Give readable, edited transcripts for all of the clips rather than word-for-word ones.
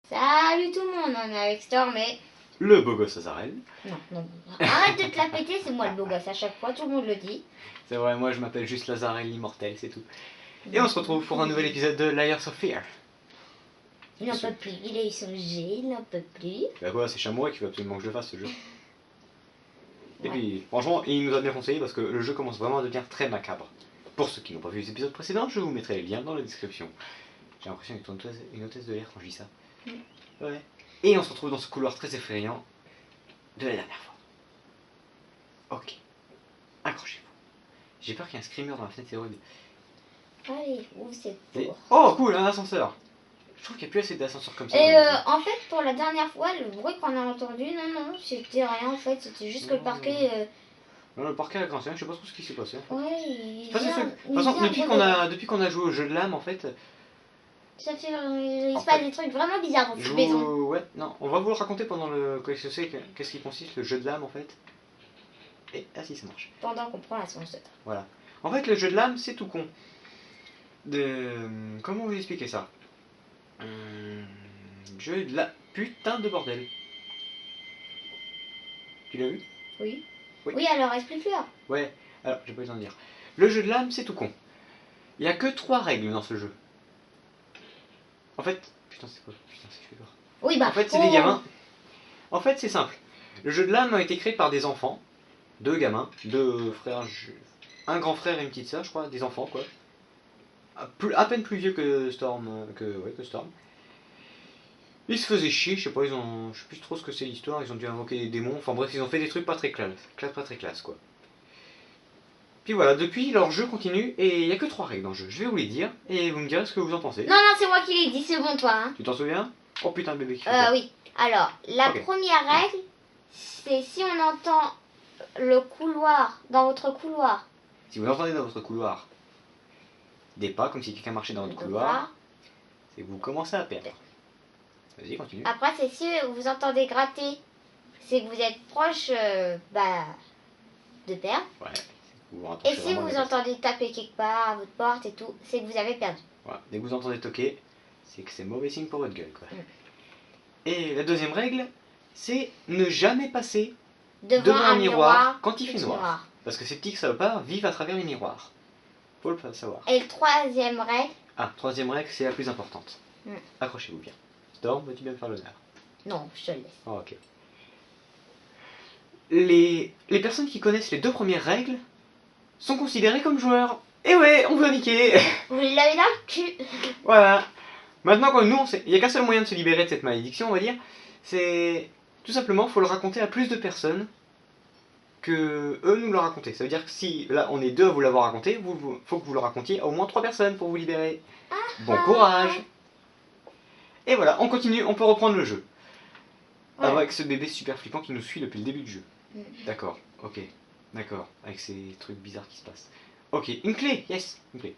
Salut tout le monde, on est avec Storm et... Le beau gosse Azarel. Non. Arrête de te la péter, c'est moi le beau gosse à chaque fois, tout le monde le dit. C'est vrai, moi je m'appelle juste Lazarel l'immortel, c'est tout. Et on se retrouve pour un nouvel épisode de Layers of Fear. Il n'en peut plus, il a eu son G, il n'en peut plus. Bah quoi, c'est Chamois qui veut absolument que je le fasse ce jeu. Et Ouais. puis, franchement, il nous a bien conseillé parce que le jeu commence vraiment à devenir très macabre. Pour ceux qui n'ont pas vu les épisodes précédents, je vous mettrai les liens dans la description. J'ai l'impression d'être une hôtesse de l'air quand je dis ça. Ouais. Et on se retrouve dans ce couloir très effrayant de la dernière fois. Ok. Accrochez-vous. J'ai peur qu'il y ait un screamer dans la fenêtre, c'est horrible. Allez, ouvre cette Et... porte. Oh cool, un ascenseur. Je trouve qu'il n'y a plus assez d'ascenseurs comme ça. Et en fait, pour la dernière fois, le bruit qu'on a entendu, non, c'était rien en fait, c'était juste que le parquet... Non, le parquet a grincé, je sais pas trop ce qui s'est passé. Ouais, il Enfin, vient... de toute façon, depuis qu'on a joué au jeu de l'âme, en fait... Ça fait... il se passe des trucs vraiment bizarres dans cette maison. Ouais, non, on va vous le raconter pendant le... Qu'est-ce qui consiste le jeu de l'âme, en fait. Et, ah si, ça marche. Pendant qu'on prend l'ascenseur. Voilà. En fait, le jeu de l'âme, c'est tout con. Comment vous expliquer ça Jeu de la putain de bordel. Tu l'as vu? Oui. Oui. Oui, alors explique-leur. Ouais, alors, j'ai pas eu le temps de dire. Le jeu de l'âme, c'est tout con. Il y a que 3 règles dans ce jeu. En fait... Putain, c'est quoi? Putain, c'est fait peur. Oui, bah... En fait, c'est des gamins. En fait, c'est simple. Le jeu de l'âme a été créé par des enfants. 2 gamins. 2 frères... Un grand frère et une petite sœur, je crois. Des enfants, quoi. À peine plus vieux que Storm. Que Storm. Ils se faisaient chier, je sais pas, je sais plus trop ce que c'est l'histoire, ils ont dû invoquer des démons, enfin bref, ils ont fait des trucs pas très classe, quoi. Puis voilà, depuis, leur jeu continue, et il y a que 3 règles dans le jeu. Je vais vous les dire, et vous me direz ce que vous en pensez. Non, c'est moi qui l'ai dit, c'est bon toi. Hein. Tu t'en souviens? Oh putain, le bébé qui fait peur. Oui. Alors, la Ok. première règle, c'est si on entend le couloir, dans votre couloir. Si vous entendez dans votre couloir des pas, comme si quelqu'un marchait dans votre couloir, c'est que vous commencez à perdre. Vas-y, continue. Après, c'est si vous entendez gratter, c'est que vous êtes proche de perdre. Ouais. Vous vous Et rapprochez si vraiment de vous la base. entendez taper quelque part à votre porte et tout, c'est que vous avez perdu. Voilà. Dès que vous entendez toquer, c'est que c'est mauvais signe pour votre gueule, quoi. Et la deuxième règle, c'est ne jamais passer devant un miroir quand il fait noir. Parce que ces petits salopards vivent à travers les miroirs. Faut le savoir. Et le troisième règle... Ah, troisième règle, c'est la plus importante. Accrochez-vous bien. Storm, veux-tu bien me faire l'honneur? Non, je te le laisse. Oh, ok. Les personnes qui connaissent les 2 premières règles sont considérées comme joueurs. Et ouais, on vous a niqué. Vous l'avez dans le cul. Voilà. Maintenant, quand nous, il n'y a qu'un seul moyen de se libérer de cette malédiction, on va dire. C'est tout simplement, faut le raconter à plus de personnes que eux nous le raconter. Ça veut dire que si là on est 2 à vous l'avoir raconté, faut que vous le racontiez à au moins 3 personnes pour vous libérer. Bon courage. Et voilà, on continue, on peut reprendre le jeu. Ouais. Avec ce bébé super flippant qui nous suit depuis le début du jeu. D'accord, ok. D'accord, avec ces trucs bizarres qui se passent. Ok, une clé, yes, une clé.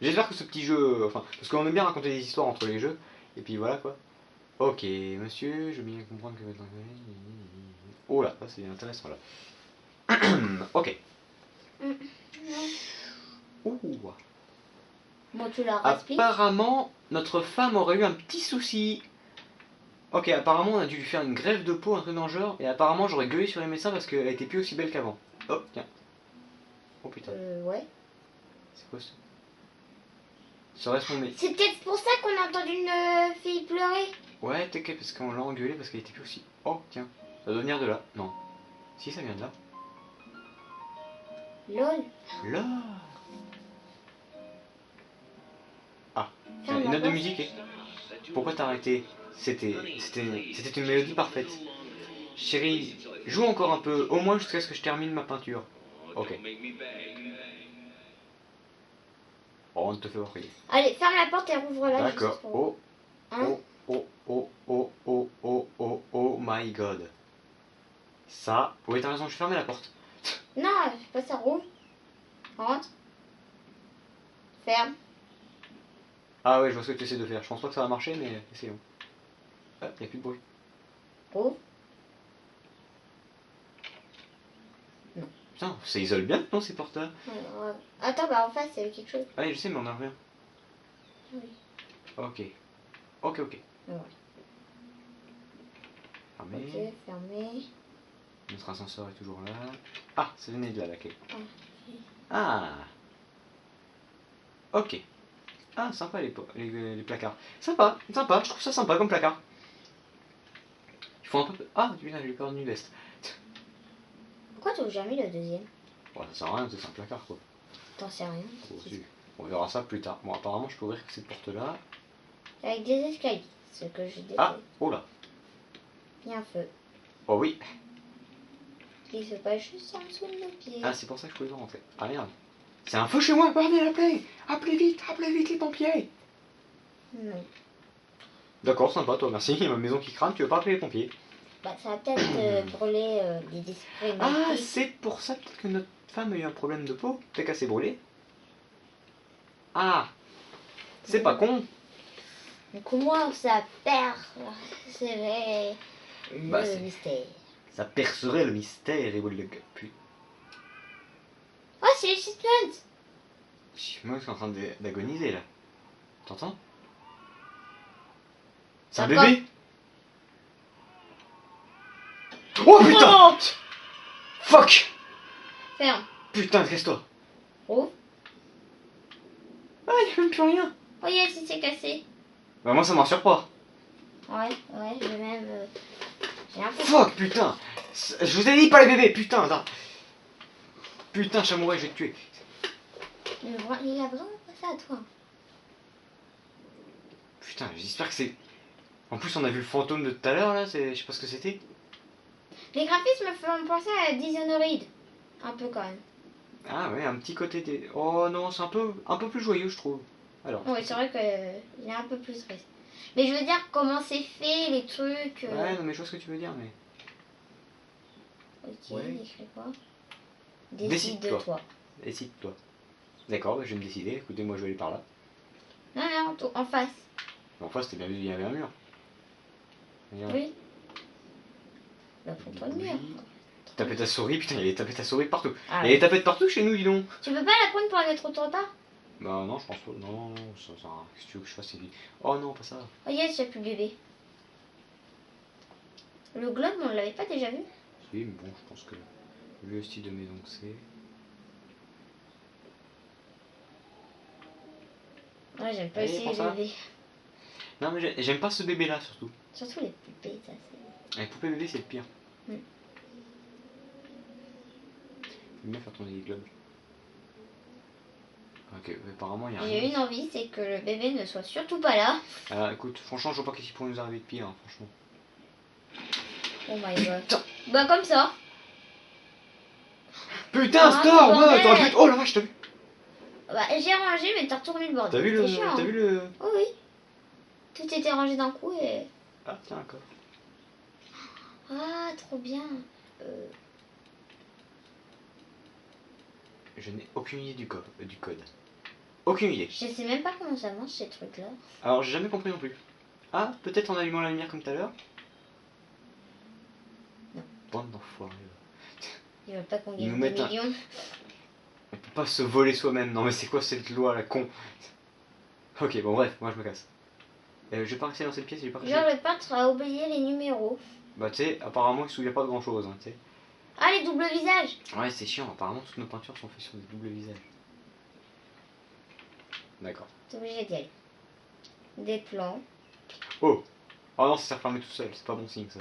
J'espère que ce petit jeu, enfin, parce qu'on aime bien raconter des histoires entre les jeux, et puis voilà quoi. Ok, monsieur, je veux bien comprendre que votre... Oh là, c'est intéressant là. Ok. Ouh. Bon, tu leur expliques. Apparemment, notre femme aurait eu un petit souci. Ok, apparemment on a dû lui faire une greffe de peau, un truc dans le genre, et apparemment j'aurais gueulé sur les médecins parce qu'elle était plus aussi belle qu'avant. Oh, tiens. Oh putain. Ouais. C'est quoi ça? Serait-ce mon médecin? C'est peut-être pour ça qu'on a entendu une fille pleurer. Ouais, t'inquiète, parce qu'on l'a engueulé parce qu'elle était plus aussi. Oh, tiens. Ça doit venir de là. Non. Si, ça vient de là. Lol. Là. Ah, Ferme une la note de porte. musique. Pourquoi t'as arrêté? C'était une mélodie parfaite. Chérie, joue encore un peu, au moins jusqu'à ce que je termine ma peinture. Ok. Oh, on ne te fait pas prier. Allez, ferme la porte et rouvre-la. D'accord. Oh, Hein? oh my god. Ça. Oui, t'as raison, je vais fermer la porte. Non, fais pas ça, rouvre. Rentre. Ferme. Ah ouais, je vois ce que tu essaies de faire. Je pense pas que ça va marcher, mais essayons. Ah, y'a plus de bruit. Rouvre. Putain, ça isole bien, non, ces porteurs? Attends, bah en face, il y avait quelque chose. Ah, je sais, mais on a rien. Oui. Ok. Ok, ok. Ouais. Fermé. Ok, fermé. Notre ascenseur est toujours là. Ah, ça venait de là, la clé. Ah. Ah. Ok. Ah, sympa les placards. Sympa, sympa, je trouve ça sympa comme placard. Il faut un peu... Ah, putain, j'ai perdu une veste. Pourquoi tu n'as jamais le deuxième? Bon, ça sert à rien, c'est un placard, quoi. T'en sais rien. Bon, si. On verra ça plus tard. Bon, apparemment, je peux ouvrir que cette porte-là. Avec des escaliers, ce que je déteste. Ah, oh là. Il y a un feu. Oh oui. Il se passe juste en dessous de nos pieds. Ah, c'est pour ça que je pouvais pas rentrer. Ah merde. C'est un feu chez moi, bordel, appelez vite les pompiers. Non. D'accord, sympa, toi, merci. Il y a ma maison qui crame, tu veux pas appeler les pompiers? Bah, ça va peut-être brûler des esprits Ah, magnifiques. c'est pour ça peut-être que notre femme a eu un problème de peau. Peut-être qu'elle s'est brûlée. C'est pas con. Donc comment ça percerait Bah, le mystère? ça percerait le mystère et le putain. Oh, c'est les Shipments! Moi, je suis en train d'agoniser là. T'entends? C'est un D'accord. bébé. Oh putain! Oh, Fuck! ferme. Putain, casse-toi. Oh, Ah, y'a même plus rien. oh yes, il s'est cassé. Bah, moi, ça me rassure pas. Ouais, j'ai même... j'ai un peu... Fuck, putain. Je vous ai dit pas les bébés, putain. Attends. Putain, Chamouret, je vais te tuer. Il a vraiment pensé à toi. Putain, j'espère que c'est... En plus, on a vu le fantôme de tout à l'heure, là. Je sais pas ce que c'était. Les graphismes me font penser à Dishonored. Un peu quand même. Ah ouais, un petit côté des... Oh non, c'est un peu plus joyeux, je trouve. Alors. Oui, c'est vrai qu'il est un peu plus triste. Mais je veux dire, comment c'est fait, les trucs... Ouais, non, mais je vois ce que tu veux dire, mais... Ok, Ouais. il écrit quoi? Décide de Décide-toi. toi. Décide-toi. D'accord, bah, je vais me décider. Écoutez, moi, je vais aller par là. Non, non, en face. En face, c'était bien vu, il y avait un mur. Regarde. Oui. Bah, faut pas le mur. Taper ta souris, putain, il y avait tapé ta souris partout. Ah, Il y avait tapé de partout chez nous, dis donc. tu peux pas la prendre pour aller trop de retard? Bah non, je pense pas. Non, ça sert à rien. Qu'est-ce que tu veux que je fasse, c'est dit. Oh non, pas ça. Oh yes, il n'y a plus bébé. Le globe, on l'avait pas déjà vu? Si, mais bon, je pense que vu le style de maison que c'est. Ouais, j'aime pas Allez, aussi prends les ça. bébés. Non, mais j'aime pas ce bébé là, surtout. Surtout les poupées, ça c'est... Les poupées bébés, c'est le pire. Mm. J'aime bien faire tourner les globes. Ok, apparemment, il y a J'ai rien. une envie, c'est que le bébé ne soit surtout pas là. Alors écoute, franchement, je vois pas qu'est-ce qui pourrait nous arriver de pire, hein, franchement. Oh my god. Putain. Bah comme ça. Putain, Ah, Storm, bordel. t'aurais pu... Oh la vache, t'as vu? Bah j'ai rangé, mais t'as retourné le bordel. T'as vu le... C'est chiant, T'as hein. vu le... Oh oui. Tout était rangé d'un coup et... Ah, tiens, encore. Ah, trop bien. Je n'ai aucune idée du code. Aucune idée. Je sais même pas comment ça marche ces trucs-là. Alors, j'ai jamais compris non plus. Ah, peut-être en allumant la lumière comme tout à l'heure? Non. Bande d'enfoirés. Ils veulent pas qu'on Ils gagne nous des mettent un- millions. On peut pas se voler soi-même. Non, mais c'est quoi cette loi, la con? Ok, bon, bref, moi je me casse. Je vais pas rester dans cette pièce, j'ai pas réussi. Genre le peintre a oublié les numéros. Bah, tu sais, apparemment, il se souvient pas de grand chose, hein, tu sais. Ah, les doubles visages. Ouais, c'est chiant, apparemment, toutes nos peintures sont faites sur des doubles visages. D'accord. T'es obligé d'y aller. Des plans. Oh! Oh non, ça s'est refermé tout seul, c'est pas bon signe ça.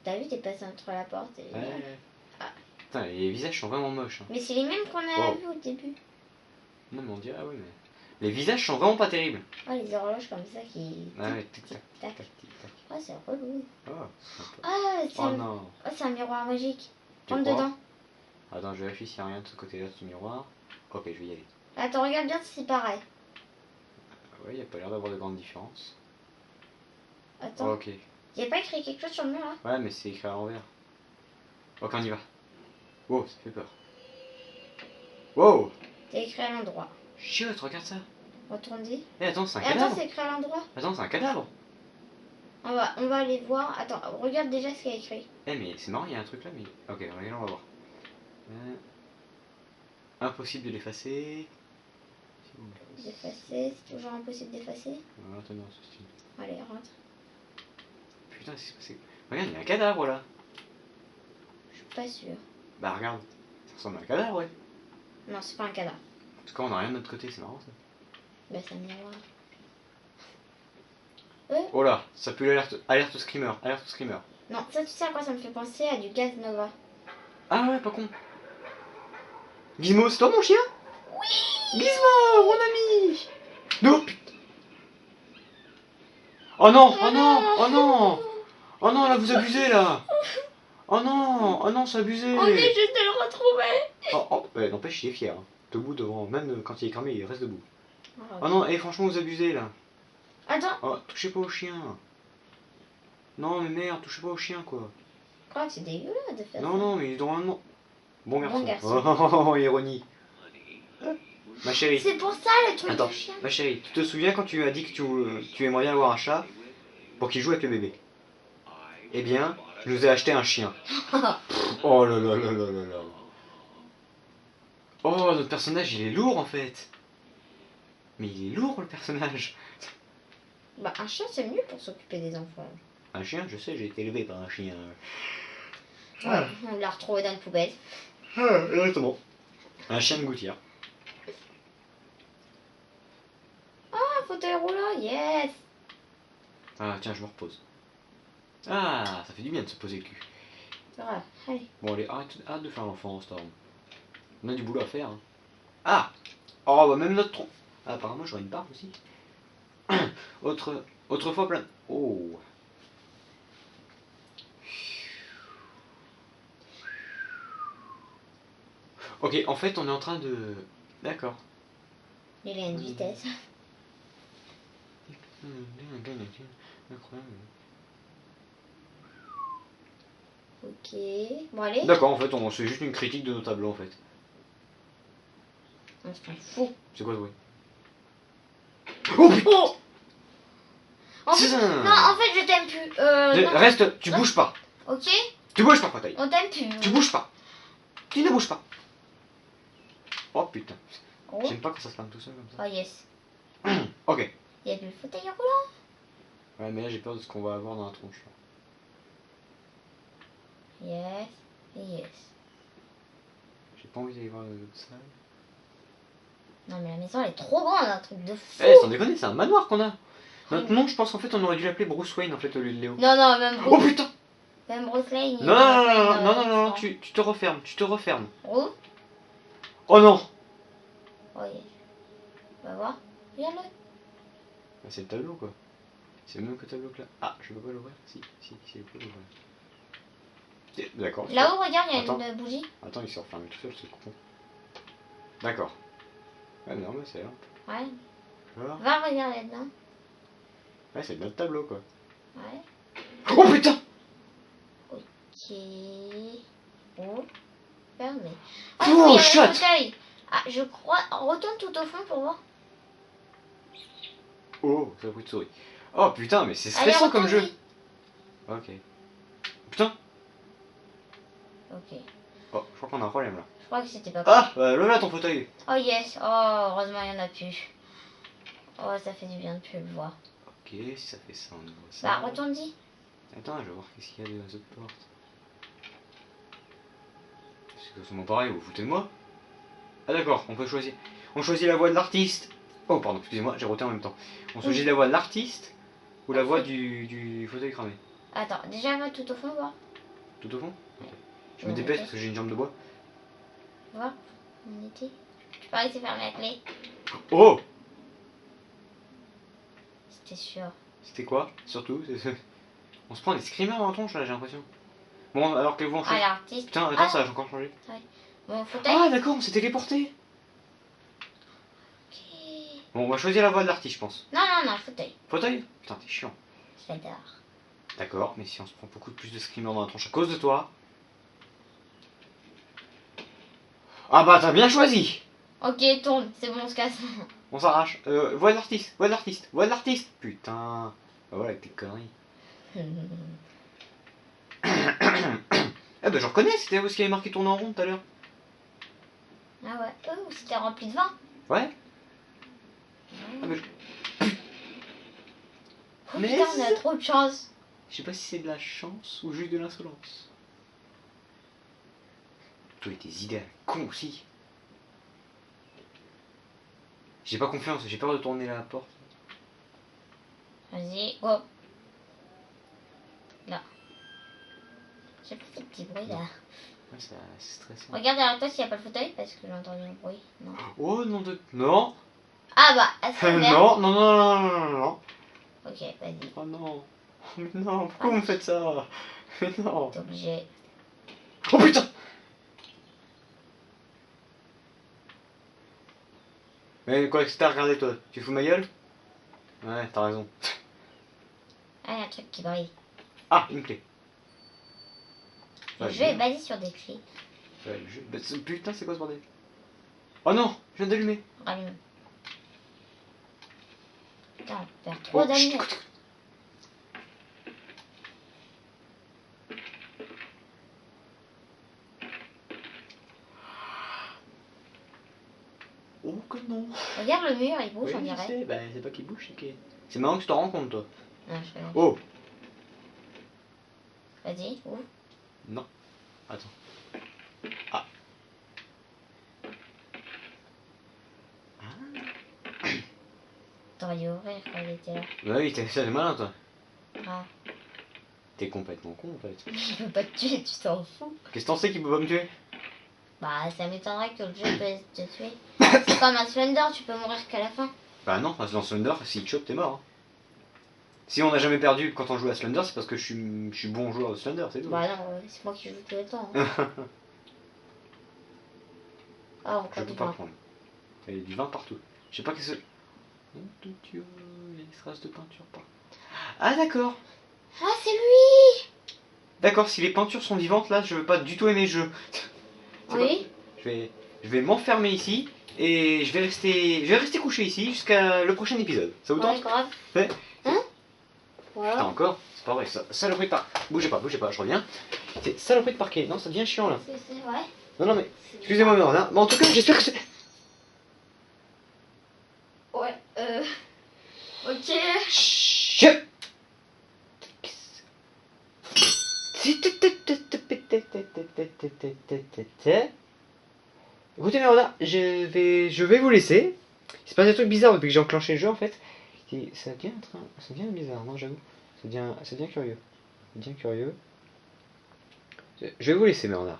T'as vu, t'es passé entre la porte et... Ouais. Ah. Putain, les visages sont vraiment moches. Hein. Mais c'est les mêmes qu'on a Oh. vus au début. Non, mais on dirait, ah oui, mais. Les visages sont vraiment pas terribles. Oh, les horloges comme ça qui... Ah ouais, tic tac, tac. tac, tic tac. Oh, c'est relou. Oh, sympa. Ah, c'est Oh un... non. oh, c'est un miroir magique. Tu Rentre crois? dedans. Attends, je vérifie s'il y a rien de ce côté-là, ce miroir. Ok, je vais y aller. Attends, regarde bien si c'est pareil. Ouais, y a pas l'air d'avoir de grandes différences. Attends. Ok. Y a pas écrit quelque chose sur le mur là? Ouais, mais c'est écrit à l'envers. Ok, on y va. Wow, ça fait peur. Wow! C'est écrit à l'endroit. Chiotte, regarde ça. Retourne-y. Eh, attends, c'est un Et attends, cadavre. c'est écrit à l'endroit. Attends, c'est un cadavre. On va aller voir. Attends, regarde déjà ce qu'il y a écrit. Eh, mais c'est marrant, il y a un truc là, mais. Ok, regarde, on va voir. Impossible de l'effacer. D'effacer, c'est toujours impossible d'effacer. Voilà, tenez, ce style. Allez, rentre. Putain, c'est passé. Regarde, il y a un cadavre là. Je suis pas sûre. Bah regarde, ça ressemble à un cadavre, ouais. Non, c'est pas un cadavre. En tout cas, on a rien de notre côté, c'est marrant ça. Bah, c'est un miroir. Oh là, ça pue l'alerte. Alerte au screamer, alerte au screamer. Non, ça, tu sais à quoi ça me fait penser? À du gaz Nova. Ah ouais, pas con. Gizmo, c'est toi mon chien? Oui. Gizmo, mon ami. Non. Oh non, oh non, oh non. Oh non, là vous abusez là. Oh non, c'est abusé. On est juste de le retrouver. Ouais, n'empêche, il est fier. Hein. Debout devant, même quand il est cramé, il reste debout. Oh, Oh non, franchement, vous abusez là. attends, Oh, touchez pas au chien. Non, mais merde, touchez pas au chien quoi. je crois que c'est dégueulasse de faire ça. Non, mais normalement. Bon garçon. Bon garçon. Oh, ironie. Ma chérie. C'est pour ça le truc Attends, du chien. ma chérie, tu te souviens quand tu m'as dit que tu aimerais bien avoir un chat pour qu'il joue avec le bébé? Eh bien, je nous ai acheté un chien. Oh là là là là là là. Oh, notre personnage, il est lourd en fait. Mais il est lourd le personnage. Bah, un chat, c'est mieux pour s'occuper des enfants. Un chien, je sais, j'ai été élevé par un chien. Ouais, on l'a retrouvé dans une poubelle. Exactement. Un chien de gouttière. Ah, fauteuil roulant, yes. Ah, tiens, je me repose. Ah, ça fait du bien de se poser le cul. C'est grave, allez. Bon, allez, arrête de faire l'enfant, Storm. On a du boulot à faire. Hein. Ah. Oh, bah même notre tronc. Ah, apparemment, j'aurais une barbe aussi. Autrefois plein. Oh. Ok, en fait, on est en train de. D'accord. Il a une vitesse. Incroyable. Ok, bon allez. D'accord, en fait, c'est juste une critique de nos tableaux en fait. On s'en fout. C'est quoi ce bruit? Oh putain! Oh en fait, C'est ça. non, en fait, je t'aime plus. Non. Reste, tu bouges pas. Ok, Tu bouges pas, Fauteuil. on t'aime plus. Tu bouges pas. Tu ne bouges pas. Oh putain. Oh, J'aime pas quand ça se plante tout seul comme oh yes. ça. Ok. Il y a plus le fauteuil roulant. Ouais, mais là j'ai peur de ce qu'on va avoir dans la tronche. Yes, et yes. J'ai pas envie d'aller voir l'autre salle. Non mais la maison elle est trop grande, un truc de fou. Eh, sans déconner, c'est un manoir qu'on a. Notre nom, je pense en fait, on aurait dû l'appeler Bruce Wayne en fait au lieu de Léo. Non, non, même Oh Bruce, putain! même Bruce Lane. il Non, va non, pas non, une, non, non, non, non, enfant. tu te refermes, tu te refermes. Oh, Oh non! oh yes. Va voir, regarde-le. Bah, c'est le tableau quoi. C'est le même que le tableau que là. Ah, je peux pas l'ouvrir? Si, c'est le plus l'ouvrir. D'accord. Là-haut, regarde, il y a Attends. une bougie. Attends, il s'est refermé tout seul ce con. D'accord. Ouais, non, mais c'est là. Ouais, Tu vois? va regarder dedans. Ouais, c'est notre tableau quoi. Ouais. Oh putain! Ok. Oh, fermé. Oh, oui, il y a shot. le fauteuil. Ah, je crois. Retourne tout au fond pour voir. Oh, ça a pris de souris. Oh putain, mais c'est Allez, stressant comme jeu. retourne-y. Ok. Putain! Ok. Oh, je crois qu'on a un problème là. Je crois que c'était pas. Ah, là ton fauteuil. Oh yes. Oh, heureusement il y en a plus. Oh, ça fait du bien de plus le voir. Ok, si ça fait ça, on ouvre ça. Bah, retourne-y. Attends, je vais voir qu'est-ce qu'il y a dans les autres portes. C'est exactement pareil, vous vous foutez de moi? Ah d'accord, on peut choisir. On choisit la voix de l'artiste. Oh pardon, excusez-moi, j'ai roté en même temps. On choisit la voix de l'artiste ou la voix du fauteuil cramé. Attends, déjà va tout au fond voir. Tout au fond? Ok. Je me Ouais, dépêche ok. parce que j'ai une jambe de bois. Voir. On était. Je parie que c'est fermé à clé. Oh! C'était sûr. C'était quoi? Surtout, on se prend des screamers dans la tronche là, j'ai l'impression. Bon, alors que vous en Ah, changez. l'artiste. Putain, attends, Ah. ça a encore changé. Mon fauteuil. Ah d'accord, on s'est téléporté. Ok. Bon, on va choisir la voix de l'artiste, je pense. Non, non, non, fauteuil. Fauteuil? Putain, t'es chiant. J'adore. D'accord, mais si on se prend beaucoup plus de screamers dans la tronche à cause de toi. Ah bah t'as bien choisi. Ok, tourne, c'est bon, on se casse. On s'arrache. Voix de l'artiste, voix de l'artiste, voix de l'artiste. Putain. Bah voilà, avec tes conneries. Eh bah je reconnais, c'était où ce qui avait marqué tourner en rond tout à l'heure. Ah ouais. Oh, c'était rempli de vin. Ouais. Ah, mais Oh Mais putain, on a c'est- trop de chance. Je sais pas si c'est de la chance ou juste de l'insolence. Toi et tes idées à la con aussi. J'ai pas confiance, j'ai peur de tourner la porte. Vas-y, go. Là. J'ai pas ces petits bruits là. Ouais, c'est stressant. Regarde derrière toi s'il n'y a pas le fauteuil parce que j'ai entendu un bruit. Non. Oh non de... Non. Ah bah, c'est vert. Non, non, non, non, non, non, non. Ok, vas-y. Oh non. Mais non, pourquoi vous me faites ça? Mais non. T'es obligé. Oh putain. Mais quoi, qu'est-ce que t'as regardé toi? Tu fous ma gueule? Ouais, t'as raison. Ah, il y a un truc qui brille. Ah, une clé. Le Ouais, jeu est bien. basé sur des clés. Ouais, putain, c'est quoi ce bordel? Oh non, je viens d'allumer. Rallume. Putain, on peut faire trop Oh, chut, d'allumettes. écoute. Oh que non. Regarde le mur, il bouge, Oui, on je dirait. sais, bah c'est pas qu'il bouge, c'est que... C'est marrant que tu t'en rends compte toi. Non, je sais pas. Oh. Vas-y, ouvre. Non. Attends. Ah. T'aurais dû ouvrir quand il était là. Bah oui, t'es malin toi. Ah. T'es complètement con en fait. Je peux pas te tuer, tu t'en fous. Qu'est-ce que t'en sais qu'il peut pas me tuer? Bah, ça m'étonnerait que le jeu peut te tuer. C'est comme un Slender, tu peux mourir qu'à la fin. Bah non, dans Slender, s'il te chope, t'es mort. Hein. Si on n'a jamais perdu quand on joue à Slender, c'est parce que je suis bon joueur de Slender, c'est tout. Bah non, c'est moi qui joue tout le temps. Hein. Ah, Je encore peux du pas vin. prendre. Il y a du vin partout. Je sais pas qu'est-ce que... Oh, de Dieu, il y a des traces de peinture partout. Ah d'accord. Ah, c'est lui. D'accord, si les peintures sont vivantes, là, je veux pas du tout aimer le jeu. C'est Oui. quoi je vais m'enfermer ici et je vais rester couché ici jusqu'à le prochain épisode. Ça vous Ouais, tente? grave. Ouais. Hein? Putain, Voilà. encore? C'est pas vrai, ça. Saloperie de parquet. Bougez pas, je reviens. C'est saloperie de parquet. Non, ça devient chiant là. C'est vrai. Non, non, mais excusez-moi, mais hein. Mais en tout cas, j'espère que c'est. Ouais, ok. Chut. Écoutez, Mérona, je vais vous laisser. Il se passe des trucs bizarres depuis que j'ai enclenché le jeu en fait. Et ça devient bizarre, non, j'avoue. Ça devient curieux. Ça devient curieux. Je vais vous laisser, Mérona.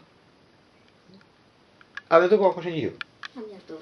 A bientôt pour la prochaine vidéo. À bientôt.